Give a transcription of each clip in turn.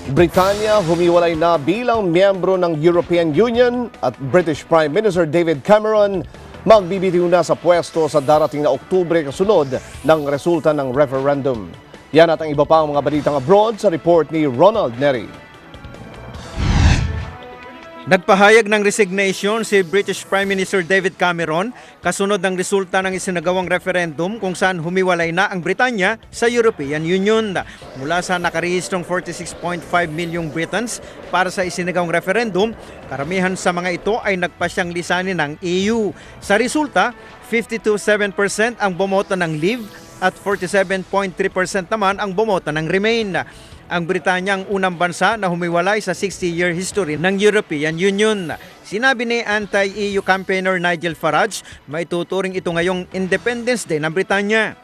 Britanya humiwalay na bilang miyembro ng European Union at British Prime Minister David Cameron magbibitiw na sa pwesto sa darating na Oktubre kasunod ng resulta ng referendum. Yan at ang iba pang mga balitang abroad sa report ni Ronald Neri. Nagpahayag ng resignation si British Prime Minister David Cameron kasunod ng resulta ng isinagawang referendum kung saan humiwalay na ang Britanya sa European Union. Mula sa nakarehistrong 46.5 milyong Britons para sa isinagawang referendum, karamihan sa mga ito ay nagpasyang lisanin ng EU. Sa resulta, 52.7% ang bumoto ng Leave at 47.3% naman ang bumoto ng Remain. Ang Britanya ang unang bansa na humiwalay sa 60-year history ng European Union. Sinabi ni anti-EU campaigner Nigel Farage, maituturing ito ngayong Independence Day ng Britanya.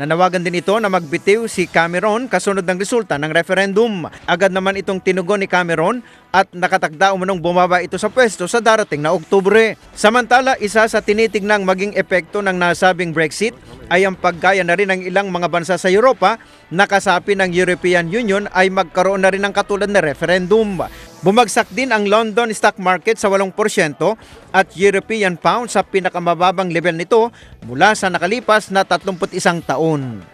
Nanawagan din ito na magbitiw si Cameron kasunod ng resulta ng referendum. Agad naman itong tinugon ni Cameron at nakatakda umunong bumaba ito sa pwesto sa darating na Oktubre. Samantala, isa sa tinitignang maging epekto ng nasabing Brexit ay ang paggaya na rin ng ilang mga bansa sa Europa na kasapi ng European Union ay magkaroon na rin ng katulad na referendum. Bumagsak din ang London stock market sa 8% at European pound sa pinakamababang level nito mula sa nakalipas na 31 taon.